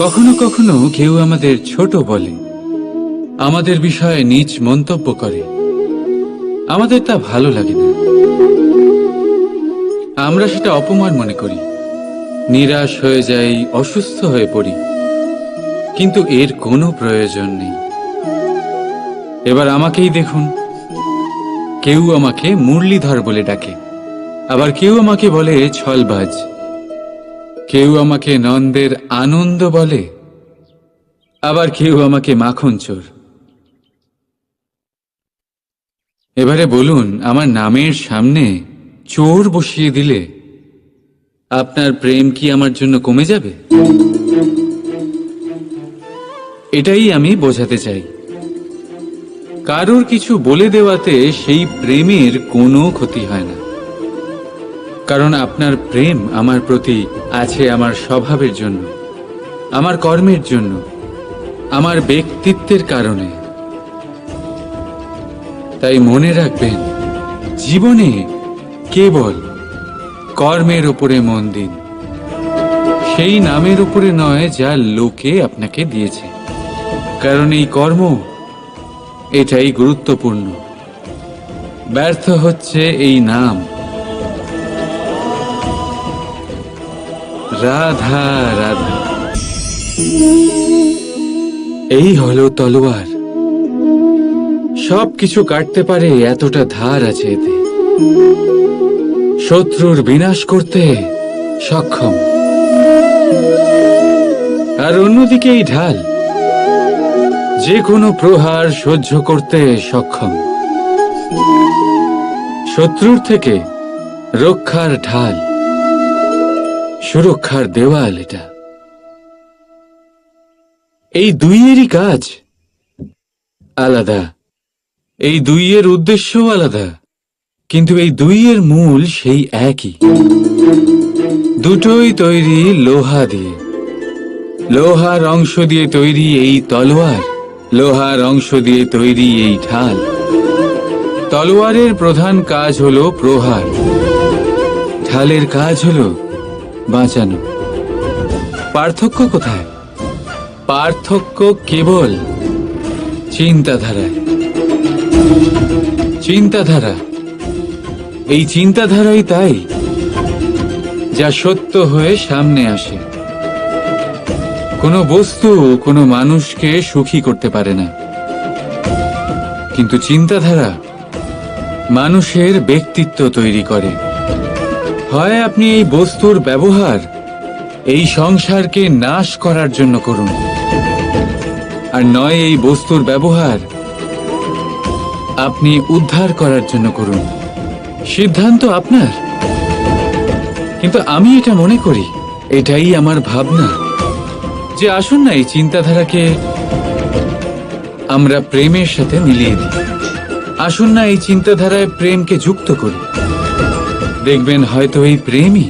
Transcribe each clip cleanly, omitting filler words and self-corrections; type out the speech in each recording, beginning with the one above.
কখনো কখনো কেউ আমাদের ছোট বলে, আমাদের বিষয়ে নীচ মন্তব্য করে। আমাদের তা ভালো লাগে না, আমরা সেটা অপমান মনে করি, নিরাশ হয়ে যাই, অসুস্থ হয়ে পড়ি। কিন্তু এর কোনো প্রয়োজন নেই। এবার আমাকেই দেখুন, কেউ আমাকে মুরলীধর বলে ডাকে, আবার কেউ আমাকে বলে ছলবাজ, কেউ আমাকে নন্দের আনন্দ বলে, আবার কেউ আমাকে মাখন চোর। এবারে বলুন, আমার নামের সামনে চোর বসিয়ে দিলে আপনার প্রেম কি আমার জন্য কমে যাবে? এটাই আমি বোঝাতে চাই। কারোর কিছু বলে দেওয়াতে সেই প্রেমের কোনো ক্ষতি হয় না, কারণ আপনার প্রেম আমার প্রতি আছে আমার স্বভাবের জন্য, আমার কর্মের জন্য, আমার ব্যক্তিত্বের কারণে। তাই মনে রাখবেন, জীবনে কেবল কর্মের উপরে মন দিন, সেই নামের উপরে নয় যা লোকে আপনাকে দিয়েছে, কারণ এই কর্ম এটাই গুরুত্বপূর্ণ। ব্যর্থ হচ্ছে এই নাম। রাধা রাধা। এই হলো তলোয়ার, সবকিছু কাটতে পারে, এতটা ধার আছে এতে। শত্রুর বিনাশ করতে সক্ষম, আর অন্যদিকে এই ঢাল যে কোনো প্রহার সহ্য করতে সক্ষম। শত্রুর থেকে রক্ষার ঢাল, সুরক্ষার দেওয়াল এটা। এই দুইয়েরই কাজ আলাদা, এই দুইয়ের উদ্দেশ্যও আলাদা, কিন্তু এই দুইয়ের মূল সেই একই। দুটোই তৈরি লোহা দিয়ে, লোহার অংশ দিয়ে তৈরি এই তলোয়ার, লোহার অংশ দিয়ে তৈরি এই ঢাল। তলোয়ারের প্রধান কাজ হলো প্রহার, ঢালের কাজ হলো বাঁচানো। পার্থক্য কোথায়? পার্থক্য কেবল চিন্তাধারায়। চিন্তাধারা, এই চিন্তাধারাই তাই যা সত্য হয়ে সামনে আসে। কোনো বস্তু কোনো মানুষকে সুখী করতে পারে না, কিন্তু চিন্তাধারা মানুষের ব্যক্তিত্ব তৈরি করে। হয় আপনি এই বস্তুর ব্যবহার এই সংসারকে নাশ করার জন্য করুন, আর নয় এই বস্তুর ব্যবহার আপনি উদ্ধার করার জন্য করুন। সিদ্ধান্ত আপনার। কিন্তু আমি এটা মনে করি, এটাই আমার ভাবনা, যে আসুন না এই চিন্তাধারাকে আমরা প্রেমের সাথে মিলিয়ে দিই। আসুন না এই চিন্তাধারায় প্রেমকে যুক্ত করি। দেখবেন হয়তো এই প্রেমই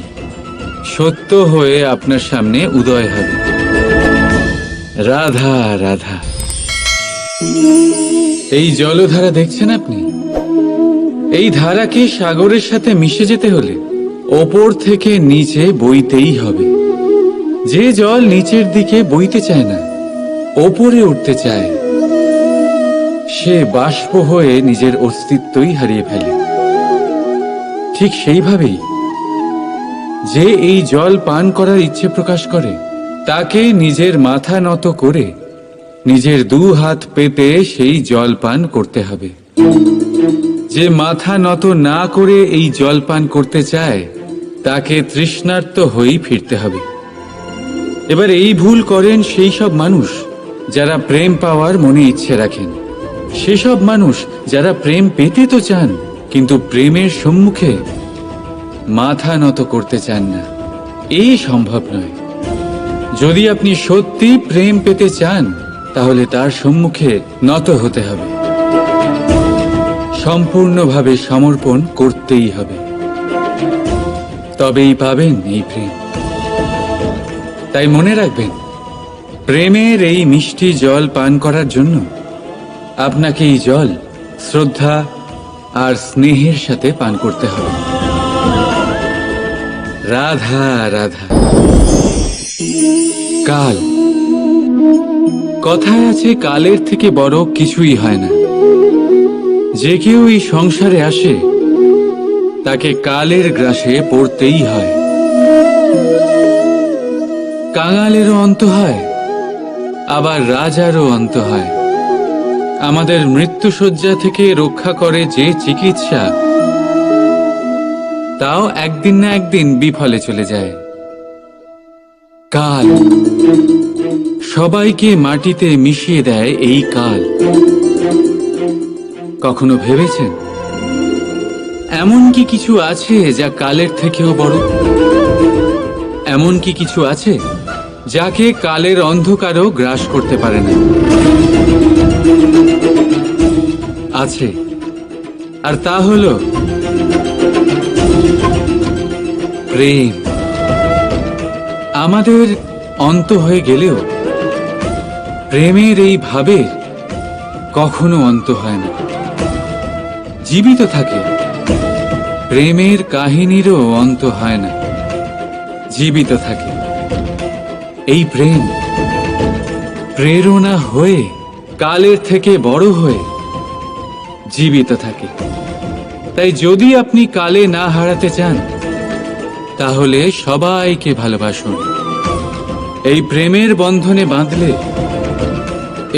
সত্য হয়ে আপনার সামনে উদয় হবে। রাধা রাধা। এই জলধারা দেখছেন আপনি? এই ধারাকে সাগরের সাথে মিশে যেতে হলে ওপর থেকে নিচে বইতেই হবে। যে জল নিচের দিকে বইতে চায় না, ওপরে উঠতে চায়, সে বাষ্প হয়ে নিজের অস্তিত্বই হারিয়ে ফেলে। ঠিক সেইভাবেই যে এই জল পান করার ইচ্ছে প্রকাশ করে, তাকে নিজের মাথা নত করে নিজের দু হাত পেতে সেই জল পান করতে হবে। যে মাথা নত না করে এই জল পান করতে চায়, তাকে তৃষ্ণার্ত হয়েই ফিরতে হবে। এবার এই ভুল করেন সেই সব মানুষ যারা প্রেম পাওয়ার মনে ইচ্ছে রাখেন, সেসব মানুষ যারা প্রেম পেতে তো চান, কিন্তু প্রেমের সম্মুখে মাথা নত করতে চান না। এই সম্ভব নয়। যদি আপনি সত্যি প্রেম পেতে চান, তাহলে তার সম্মুখে নত হতে হবে, সম্পূর্ণভাবে সমর্পণ করতেই হবে, তবেই পাবেন এই প্রেম। তাই মনে রাখবেন, প্রেমের এই মিষ্টি জল পান করার জন্য আপনাকে এই জল শ্রদ্ধা আর স্নেহের সাথে পান করতে হবে। রাধা রাধা। কাল কথায় আছে, কালের থেকে বড় কিছুই হয় না। যে কেউ এই সংসারে আসে তাকে কালের গ্রাসে পড়তেই হয়। কাঙালেরও অন্ত হয়, আবার রাজারও অন্ত হয়। আমাদের মৃত্যুশয্যা থেকে রক্ষা করে যে চিকিৎসা, তাও একদিন না একদিন বিফলে চলে যায়। কাল সবাইকে মাটিতে মিশিয়ে দেয়। এই কাল কখনো ভেবেছেন এমন কি কিছু আছে যা কালের থেকেও বড়? এমন কি কিছু আছে যাকে কালের অন্ধকারও গ্রাস করতে পারে না? আছে, আর তা হলো প্রেম। আমাদের অন্ত হয়ে গেলেও প্রেমের এই ভাবের কখনো অন্ত হয় না, জীবিত থাকে। প্রেমের কাহিনীরও অন্ত হয় না, জীবিত থাকে। এই প্রেম প্রেরণা হয়ে কালের থেকে বড় হয়ে জীবিত থাকে। তাই যদি আপনি কালে না হারাতে চান, তাহলে সবাইকে ভালোবাসুন। এই প্রেমের বন্ধনে বাঁধলে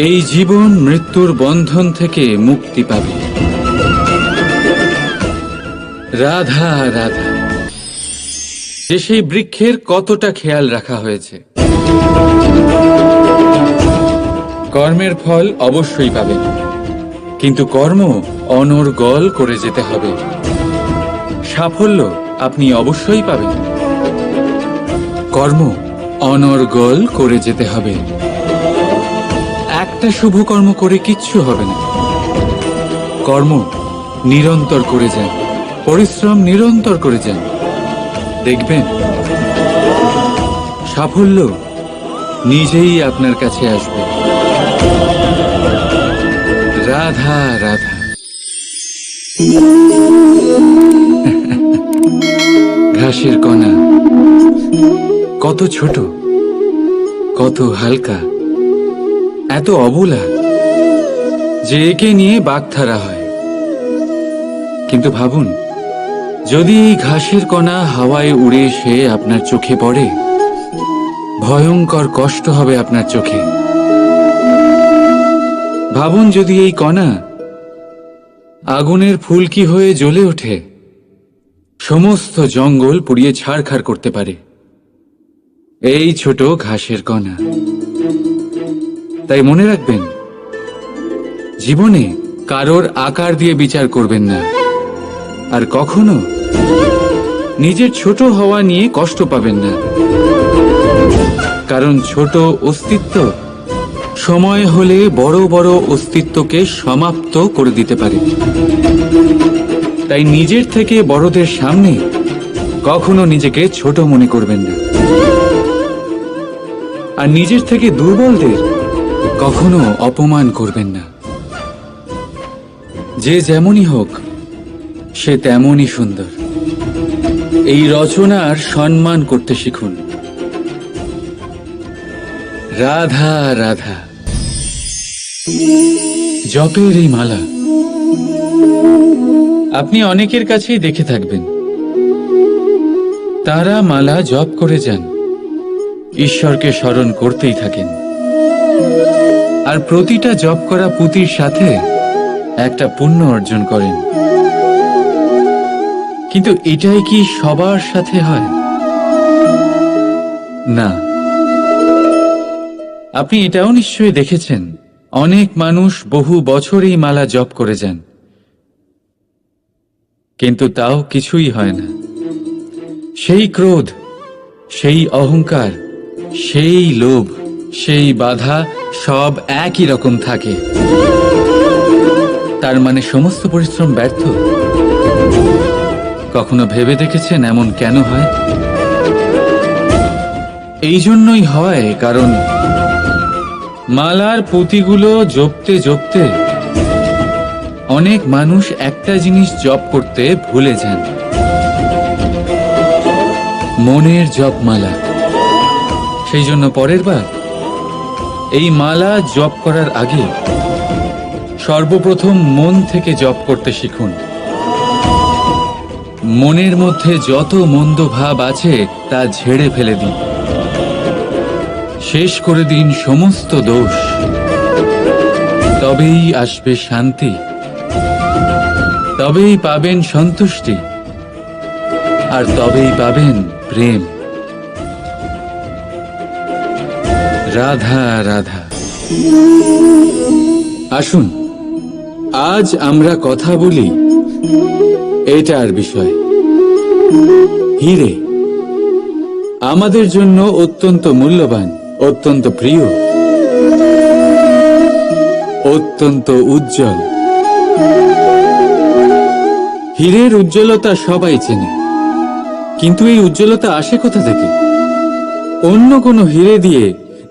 এই জীবন মৃত্যুর বন্ধন থেকে মুক্তি পাবে। রাধা রাধা। যে সেই বৃক্ষের কতটা খেয়াল রাখা হয়েছে। কর্মের ফল অবশ্যই পাবেন, কিন্তু কর্ম অনর্গল করে যেতে হবে। সাফল্য আপনি অবশ্যই পাবেন, কর্ম অনর্গল করে যেতে হবে। একটা শুভ কর্ম করে কিচ্ছু হবে না। কর্ম নিরন্তর করে যান, পরিশ্রম নিরন্তর করে যান, দেখবেন সাফল্য নিজেই আপনার কাছে আসবে। রাধা রাধা। ঘাসের কণা কত ছোট, কত হালকা, এত অবলা যে একে নিয়ে বাগধারা হয়। কিন্তু ভাবুন, যদি এই ঘাসের কণা হাওয়ায় উড়ে এসে আপনার চোখে পড়ে, ভয়ঙ্কর কষ্ট হবে আপনার চোখে। ভাবুন, যদি এই কণা আগুনের ফুলকি হয়ে জ্বলে ওঠে, সমস্ত জঙ্গল পুড়িয়ে ছারখার করতে পারে। এই ছোট ঘাসের কণা। তাই মনে রাখবেন, জীবনে কারোর আকার দিয়ে বিচার করবেন না, আর কখনো নিজের ছোট হওয়া নিয়ে কষ্ট পাবেন না। কারণ ছোট অস্তিত্ব সময় হলে বড় বড় অস্তিত্বকে সমাপ্ত করে দিতে পারে। তাই নিজের থেকে বড়দের সামনে কখনো নিজেকে ছোট মনে করবেন না, আর নিজের থেকে দুর্বলদের কখনো অপমান করবেন না। যে যেমনই হোক, সে তেমনই সুন্দর। এই রচনার সম্মান করতে শিখুন। রাধা রাধা। জপের এই মালা আপনি অনেকের কাছেই দেখে থাকবেন। তারা মালা জপ করে যান, ঈশ্বরকে স্মরণ করতেই থাকেন, আর প্রতিটা জপ করা পুঁতির সাথে একটা পুণ্য অর্জন করেন। কিন্তু এটাই কি সবার সাথে হয়? না। আপনি এটাও নিশ্চয়ই দেখেছেন, অনেক মানুষ বহু বছর এই মালা জপ করে যান, কিন্তু তাও কিছুই হয় না। সেই ক্রোধ, সেই অহংকার, সেই লোভ, সেই বাধা সব একই রকম থাকে। তার মানে সমস্ত পরিশ্রম ব্যর্থ। কখনো ভেবে দেখেছেন এমন কেন হয়? এই জন্যই হয় কারণ মালার পুঁতিগুলো জপতে জপতে অনেক মানুষ একটা জিনিস জপ করতে ভুলে যান, মনের জপমালা। সেই জন্য পরের বার এই মালা জপ করার আগে সর্বপ্রথম মন থেকে জপ করতে শিখুন। মনের মধ্যে যত মন্দ ভাব আছে তা ঝেড়ে ফেলে দিন। শেষ করে দিন সমস্ত দোষ। তবেই আসবে শান্তি, তবেই পাবেন সন্তুষ্টি, আর তবেই পাবেন প্রেম। রাধা রাধা। আসুন আজ আমরা কথা বলি এটার বিষয়। হিরে আমাদের জন্য অত্যন্ত মূল্যবান, অত্যন্ত প্রিয়, অত্যন্ত উজ্জ্বল। হীরের উজ্জ্বলতা সবাই চেনে, কিন্তু এই উজ্জ্বলতা আসে কোথা থেকে? অন্য কোনো হিরে দিয়ে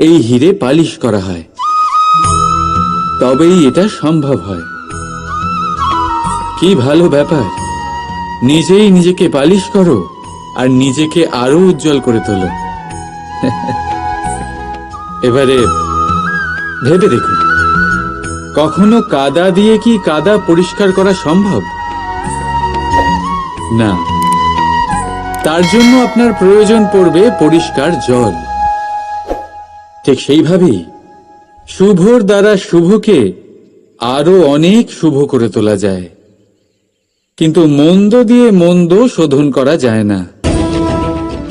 এই হিরে পালিশ করা হয়, তবেই এটা সম্ভব হয়। কি ভালো ব্যাপার! নিজেই নিজেকে পালিশ করো আর নিজেকে আরো উজ্জ্বল করে তোলো। এবারে ভেবে দেখুন, কখনো কাদা দিয়ে কি কাদা পরিষ্কার করা সম্ভব? না, তার জন্য আপনার প্রয়োজন পড়বে পরিষ্কার জল। ঠিক সেইভাবেই শুভর দ্বারা শুভকে আরো অনেক শুভ করে তোলা যায়, কিন্তু মন্দ দিয়ে মন্দ শোধন করা যায় না।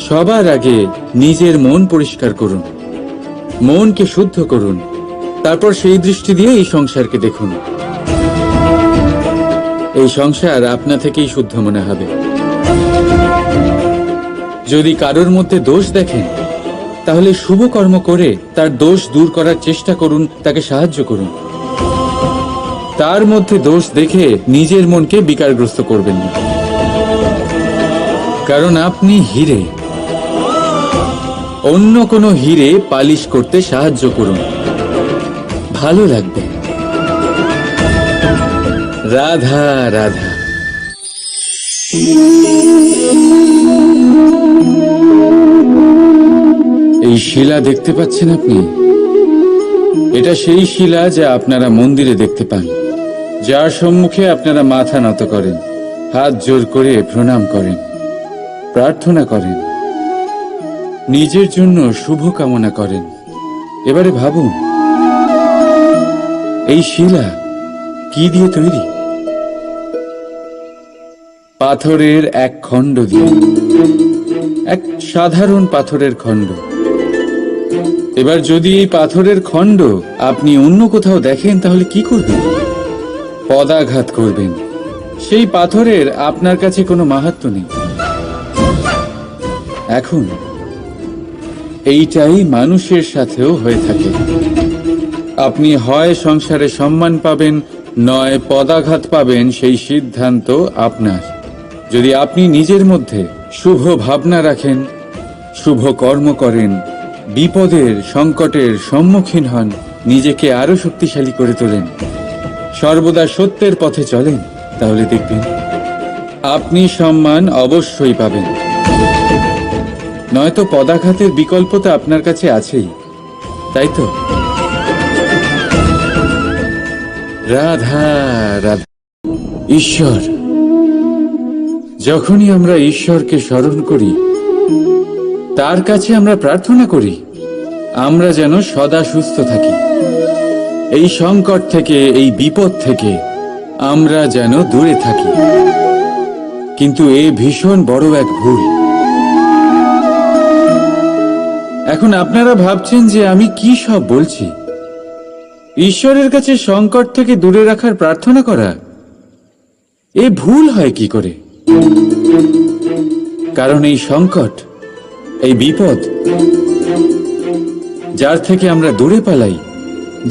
সবার আগে নিজের মন পরিষ্কার করুন, মনকে শুদ্ধ করুন, তারপর সেই দৃষ্টি দিয়ে এই সংসারকে দেখুন। এই সংসার আপনা থেকেই শুদ্ধ মনে হবে। যদি কারোর মধ্যে দোষ দেখেন, তাহলে শুভ কর্ম করে তার দোষ দূর করার চেষ্টা করুন, তাকে সাহায্য করুন। তার মধ্যে দোষ দেখে নিজের মনকে বিকারগ্রস্ত করবেন না, কারণ আপনি হিরে। অন্য কোনো হিরে পালিশ করতে সাহায্য করুন, ভালো লাগবে। রাধা রাধা। এই শিলা দেখতে পাচ্ছেন আপনি? এটা সেই শিলা যা আপনারা মন্দিরে দেখতে পান, যার সম্মুখে আপনারা মাথা নত করেন, হাত জোর করে প্রণাম করেন, প্রার্থনা করেন, নিজের জন্য শুভ কামনা করেন। এবারে ভাবুন, এই শিলা কি দিয়ে তৈরি? পাথরের এক খণ্ড দিয়ে, এক সাধারণ পাথরের খণ্ড। এবার যদি এই পাথরের খণ্ড আপনি অন্য কোথাও দেখেন, তাহলে কি করবেন? পদাঘাত করবেন। সেই পাথরের আপনার কাছে কোনো মাহাত্ম্য নেই। এখন এইটাই মানুষের সাথেও হয়ে থাকে। আপনি হয় সংসারে সম্মান পাবেন, নয় পদাঘাত পাবেন, সেই সিদ্ধান্ত আপনার। যদি আপনি নিজের মধ্যে শুভ ভাবনা রাখেন, শুভ কর্ম করেন, বিপদের সংকটের সম্মুখীন হন, নিজেকে আরো শক্তিশালী করে তোলেন, সর্বদা সত্যের পথে চলেন, তাহলে দেখবেন আপনি সম্মান অবশ্যই পাবেন। নয়তো পদাঘাতের বিকল্প তো আপনার কাছে আছেই, তাই তো? রাধা রাধা। ঈশ্বর, যখনই আমরা ঈশ্বরকে স্মরণ করি, তার কাছে আমরা প্রার্থনা করি আমরা যেন সদা সুস্থ থাকি, এই সংকট থেকে, এই বিপদ থেকে আমরা যেন দূরে থাকি। কিন্তু এ ভীষণ বড় এক ভুল। এখন আপনারা ভাবছেন যে আমি কি সব বলছি। ঈশ্বরের কাছে সংকট থেকে দূরে রাখার প্রার্থনা করা, এ ভুল হয় কি করে? কারণ এই সংকট, এই বিপদ যার থেকে আমরা দূরে পালাই,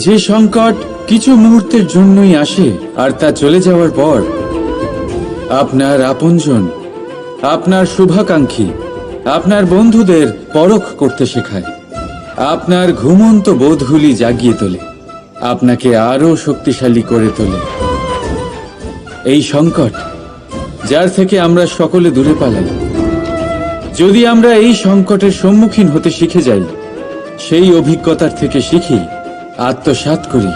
যে সংকট কিছু মুহূর্তের জন্যই আসে আর তা চলে যাওয়ার পর আপনার আপনজন, আপনার শুভাকাঙ্ক্ষী, আপনার বন্ধুদের পরখ করতে শেখায়, আপনার ঘুমন্ত বোধগুলি জাগিয়ে তোলে, আপনাকে আরো শক্তিশালী করে তোলে। এই সংকট যার থেকে আমরা সকলে দূরে পালাই, যদি আমরা এই সংকটের সম্মুখীন হতে শিখে যাই, সেই অভিজ্ঞতার থেকে শিখি আত্মসাৎ করি,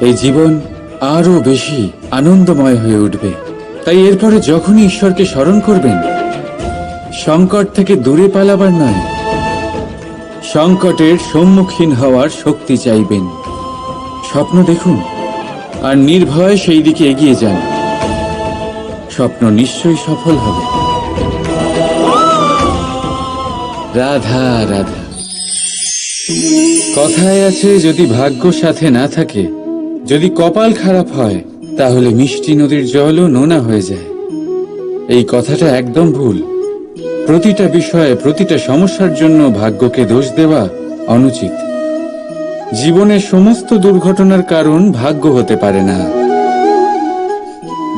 এই জীবন আরো বেশি আনন্দময় হয়ে উঠবে। তাই এরপরে যখনই ঈশ্বরকে স্মরণ করবেন, সংকট থেকে দূরে পালাবার নয়, সংকটের সম্মুখীন হওয়ার শক্তি চাইবেন। স্বপ্ন দেখুন আর নির্ভয়ে সেই দিকে এগিয়ে যান। স্বপ্ন নিশ্চয়ই সফল হবে। রাধা রাধা। কথায় আছে, যদি ভাগ্য সাথে না থাকে, যদি কপাল খারাপ হয়, তাহলে মিষ্টি নদীর জলও নোনা হয়ে যায়। এই কথাটা একদম ভুল। প্রতিটা বিষয়ে, প্রতিটা সমস্যার জন্য ভাগ্যকে দোষ দেওয়া অনুচিত। জীবনের সমস্ত দুর্ঘটনার কারণ ভাগ্য হতে পারে না।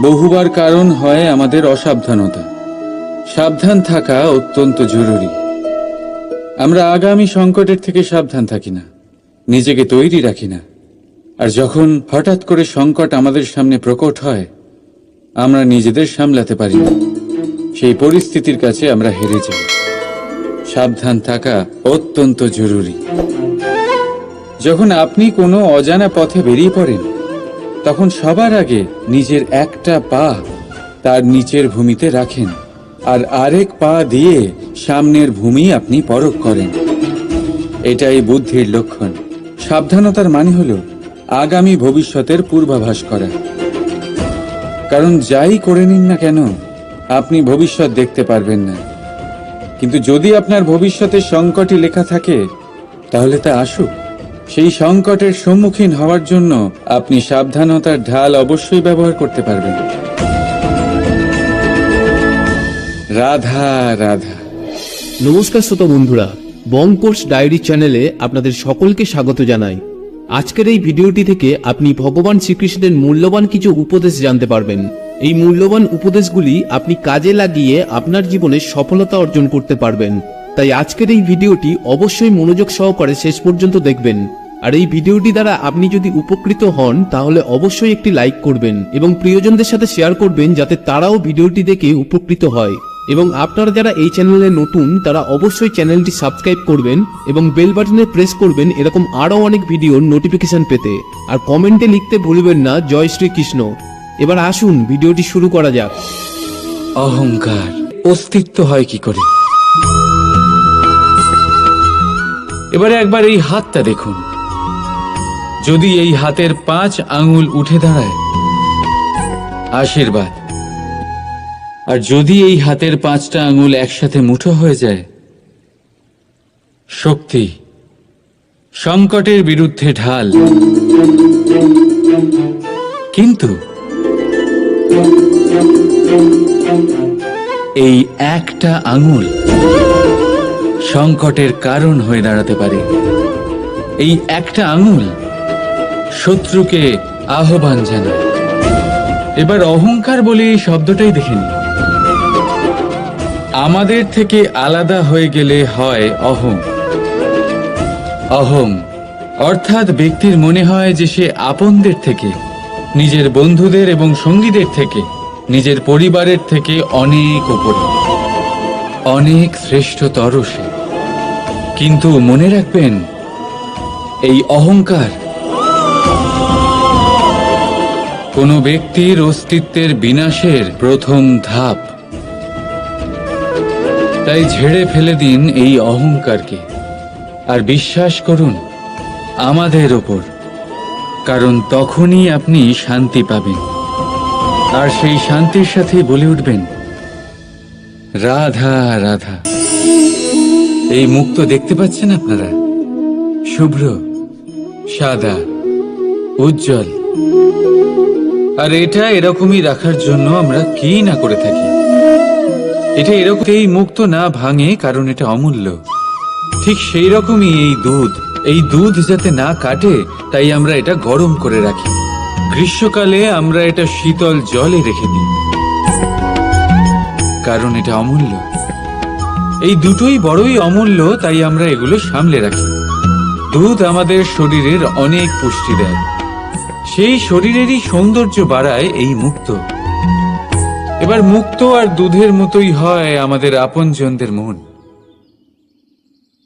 বহুবার কারণ হয় আমাদের অসাবধানতা। সাবধান থাকা অত্যন্ত জরুরি। আমরা আগামী সংকটের থেকে সাবধান থাকি না, নিজেকে তৈরি রাখি না। আর যখন হঠাৎ করে সংকট আমাদের সামনে প্রকট হয়, আমরা নিজেদের সামলাতে পারি না। সেই পরিস্থিতির কাছে আমরা হেরে যাই। সাবধান থাকা অত্যন্ত জরুরি। যখন আপনি কোনো অজানা পথে বেরিয়ে পড়েন, তখন সবার আগে নিজের একটা পা তার নিচের ভূমিতে রাখেন, আর আরেক পা দিয়ে সামনের ভূমি আপনি পরখ করেন। এটাই বুদ্ধির লক্ষণ। সাবধানতার মানে হলো আগামী ভবিষ্যতের পূর্বাভাস করা। কারণ যাই করে নিন না কেন, আপনি ভবিষ্যৎ দেখতে পারবেন না। কিন্তু যদি আপনার ভবিষ্যতে সংকটই লেখা থাকে, তাহলে তা আসুক। সেই সংকটের সম্মুখীন হওয়ার জন্য আপনি সাবধানতার ঢাল অবশ্যই ব্যবহার করতে পারবেন। রাধা রাধা। নমস্কার শ্রোতা বন্ধুরা, বং কোর্স ডায়েরি চ্যানেলে আপনাদের সকলকে স্বাগত জানাই। আজকের এই ভিডিওটি থেকে আপনি ভগবান শ্রীকৃষ্ণের মূল্যবান কিছু উপদেশ জানতে পারবেন। এই মূল্যবান উপদেশগুলি আপনি কাজে লাগিয়ে আপনার জীবনে সফলতা অর্জন করতে পারবেন। তাই আজকের এই ভিডিওটি অবশ্যই মনোযোগ সহকারে শেষ পর্যন্ত দেখবেন। আর এই ভিডিওটি দ্বারা আপনি যদি উপকৃত হন, তাহলে অবশ্যই একটি লাইক করবেন এবং প্রিয়জনদের সাথে শেয়ার করবেন, যাতে তারাও ভিডিওটি দেখে উপকৃত হয়। এবং আপনারা যারা এই চ্যানেলে নতুন, তারা অবশ্যই চ্যানেলটি সাবস্ক্রাইব করবেন এবং বেল বাটনে প্রেস করবেন এরকম আরো অনেক ভিডিওর নোটিফিকেশন পেতে। আর কমেন্টে লিখতে ভুলবেন না জয় শ্রীকৃষ্ণ। এবার আসুন ভিডিওটি শুরু করা যাক। অহংকার অস্তিত্ব হয় কি করে? এবারে একবার এই হাতটা দেখুন। যদি এই হাতের 5 আঙ্গুল উঠে দাঁড়ায়, আশীর্বাদ। আর যদি এই হাতের 5টা আঙ্গুল একসাথে মুঠো হয়ে যায়, শক্তি। সংকটের বিরুদ্ধে ঢাল। কিন্তু এই একটা আঙ্গুল সংকটের কারণ হয়ে দাঁড়াতে পারে। এই একটা আঙ্গুল শত্রুকে আহ্বান জানায়। এবার অহংকার বলে এই শব্দটাই দেখে নিন। আমাদের থেকে আলাদা হয়ে গেলে হয় অহং। অহং অর্থাৎ ব্যক্তির মনে হয় যে সে আপনদের থেকে, নিজের বন্ধুদের এবং সঙ্গীদের থেকে, নিজের পরিবারের থেকে অনেক উপরে, অনেক শ্রেষ্ঠতর সে। কিন্তু মনে রাখবেন, এই অহংকার কোনো ব্যক্তির অস্তিত্বের বিনাশের প্রথম ধাপ। তাই ঝেড়ে ফেলে দিন এই অহংকারকে, আর বিশ্বাস করুন আমাদের ওপর। কারণ তখনই আপনি শান্তি পাবেন। আর সেই শান্তির সাথে বলে উঠবেন, রাধা রাধা। এই মুক্ত দেখতে পাচ্ছেন আপনারা? শুভ্র, সাদা, উজ্জ্বল। আর এটা এরকমই রাখার জন্য আমরা কি না করে থাকি। এটা এরকম, এই মুক্ত না ভাঙে, কারণ এটা অমূল্য। ঠিক সেই রকমই এই দুধ যাতে না কাটে, তাই আমরা এটা গরম করে রাখি। গ্রীষ্মকালে আমরা এটা শীতল জলে রেখে দিই, কারণ এটা অমূল্য। এই দুটোই বড়ই অমূল্য, তাই আমরা এগুলো সামলে রাখি। দুধ আমাদের শরীরের অনেক পুষ্টি দেয়। সেই শরীরেরই সৌন্দর্য বাড়ায় এই মুক্ত। এবার মুক্ত আর দুধের মতোই হয় আমাদের আপনজনদের মন।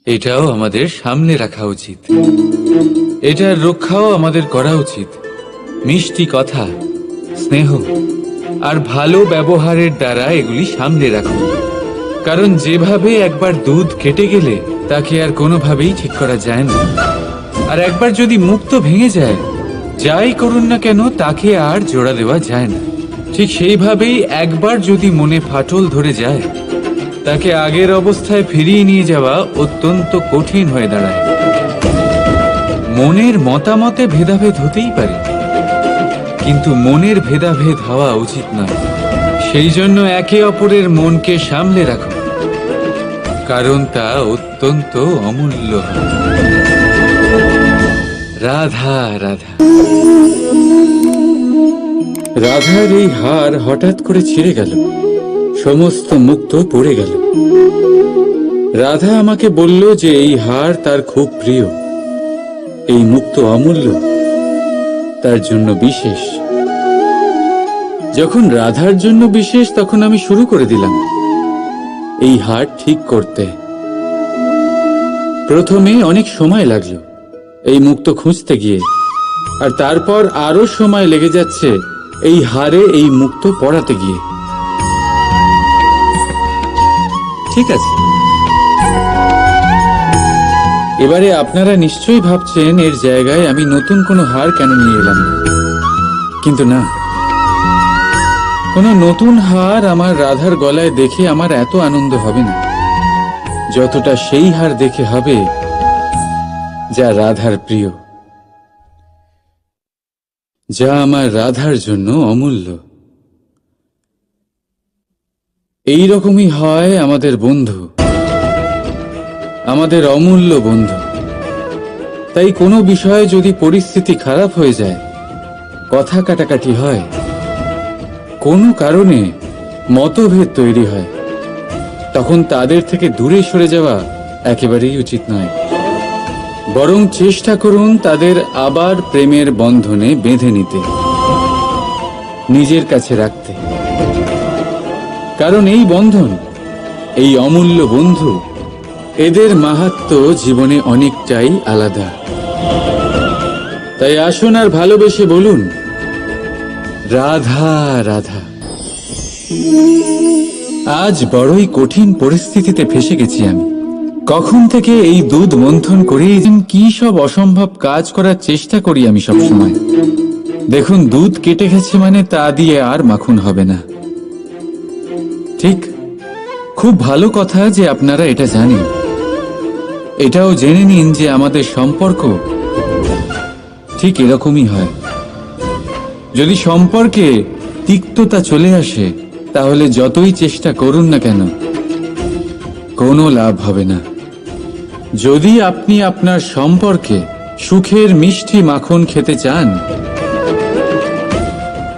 এটাও আমাদের সামনে রাখা উচিত। এটার রক্ষাও আমাদের করা উচিত। মিষ্টি কথা, স্নেহ আর ভালো ব্যবহারের দ্বারা এগুলি সামলে রাখুন। কারণ যেভাবে একবার দুধ কেটে গেলে তাকে আর কোনোভাবেই ঠিক করা যায় না, আর একবার যদি মুক্ত ভেঙে যায়, যাই করুন না কেন তাকে আর জোড়া দেওয়া যায় না। ঠিক সেইভাবেই একবার যদি মনে ফাটল ধরে যায়, তাকে আগের অবস্থায় ফিরিয়ে নিয়ে যাওয়া অত্যন্ত কঠিন হয়ে দাঁড়ায়। মনের মতামতে ভেদাভেদ হতেই পারে, কিন্তু মনের ভেদাভেদ হওয়া উচিত নয়। সেই জন্য একে অপরের মনকে সামলে রাখুন, কারণ তা অত্যন্ত অমূল্য। রাধা রাধা। রাধার এই হার হঠাৎ করে ছিঁড়ে গেল, সমস্ত মুক্ত পড়ে গেল। রাধা আমাকে বলল যে এই হার তার খুব প্রিয়, এই মুক্ত অমূল্য, তার জন্য বিশেষ। যখন রাধার জন্য বিশেষ, তখন আমি শুরু করে দিলাম এই হার ঠিক করতে। প্রথমে অনেক সময় লাগলো এই মুক্ত খুঁজতে গিয়ে, আর তারপর আরো সময় লেগে যাচ্ছে এই হারে এই মুক্ত পড়াতে গিয়ে। ঠিক আছে, এবারে আপনারা নিশ্চয়ই ভাবছেন এর জায়গায় আমি নতুন কোনো হার কেন নিয়ে এলাম, কিন্তু না, কোনো নতুন হার আমার রাধার গলায় দেখে আমার এত আনন্দ হবে না, যতটা সেই হার দেখে হবে যা রাধার প্রিয়, যা আমার রাধার জন্য অমূল্য। এই রকমই হয় আমাদের বন্ধু, আমাদের অমূল্য বন্ধু। তাই কোনো বিষয়ে যদি পরিস্থিতি খারাপ হয়ে যায়, কথা কাটাকাটি হয়, কোনো কারণে মতভেদ তৈরি হয়, তখন তাদের থেকে দূরে সরে যাওয়া একেবারেই উচিত নয়। বরং চেষ্টা করুন তাদের আবার প্রেমের বন্ধনে বেঁধে নিতে, নিজের কাছে রাখতে। কারণ এই বন্ধন, এই অমূল্য বন্ধু, এদের মাহাত্ম্য জীবনে অনেকটাই আলাদা। তাই আসুন আর ভালোবেসে বলুন, রাধা রাধা। আজ বড়ই কঠিন পরিস্থিতিতে ফেসে গেছি আমি। কখন থেকে এই দুধ মন্থন করেই কি সব অসম্ভব কাজ করার চেষ্টা করি আমি সবসময়। দেখুন, দুধ কেটে গেছে মানে তা দিয়ে আর মাখন হবে না। ঠিক, খুব ভালো কথা যে আপনারা এটা জানেন। এটাও জেনে নিন যে আমাদের সম্পর্ক ঠিক এরকমই হয়। যদি সম্পর্কে তিক্ততা চলে আসে, তাহলে যতই চেষ্টা করুন না কেন কোনো লাভ হবে না। যদি আপনি আপনার সম্পর্কে সুখের মিষ্টি মাখন খেতে চান,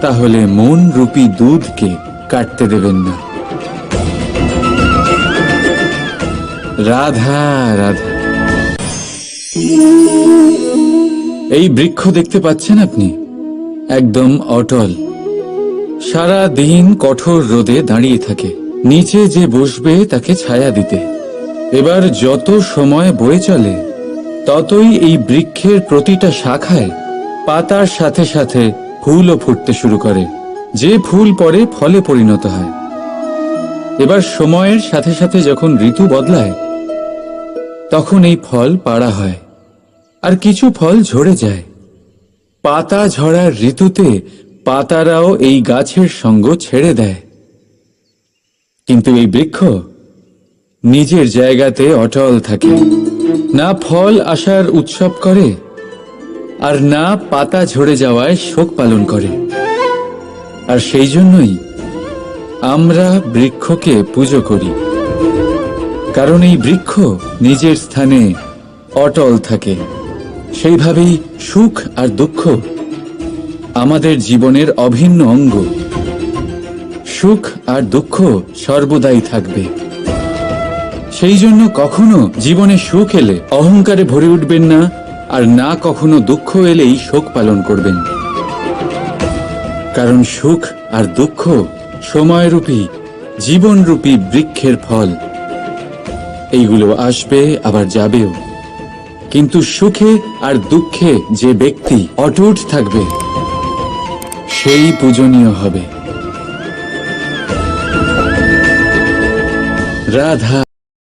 তাহলে মন রূপী দুধকে কাটতে দেবেন না। রাধা রাধা। এই বৃক্ষ দেখতে পাচ্ছেন আপনি, একদম অটল, সারা দিন কঠোর রোদে দাঁড়িয়ে থাকে, নিচে যে বসবে তাকে ছায়া দিতে। এবার যত সময় বয়ে চলে, ততই এই বৃক্ষের প্রতিটা শাখায় পাতার সাথে সাথে ফুলও ফুটতে শুরু করে, যে ফুল পরে ফলে পরিণত হয়। এবার সময়ের সাথে সাথে যখন ঋতু বদলায়, তখন এই ফল পাড়া হয়, আর কিছু ফল ঝরে যায়। পাতা ঝরার ঋতুতে পাতারাও এই গাছের সঙ্গ ছেড়ে দেয়, কিন্তু এই বৃক্ষ নিজের জায়গাতে অটল থাকে, না ফল আসার উৎসব করে, আর না পাতা ঝরে যাওয়ায় শোক পালন করে। আর সেই জন্যই আমরা বৃক্ষকে পুজো করি, কারণ এই বৃক্ষ নিজের স্থানে অটল থাকে। সেইভাবেই সুখ আর দুঃখ আমাদের জীবনের অভিন্ন অঙ্গ। সুখ আর দুঃখ সর্বদাই থাকবে। সেই জন্য কখনো জীবনে সুখ এলে অহংকারে ভরে উঠবেন না, আর না কখনো দুঃখ এলেই শোক পালন করবেন। কারণ সুখ আর দুঃখ সময়রূপী, জীবনরূপী বৃক্ষের ফল। এইগুলো আসবে আবার যাবেও, কিন্তু সুখে আর দুঃখে যে ব্যক্তি অটুট থাকবে সেই পূজনীয় হবে। রাধা।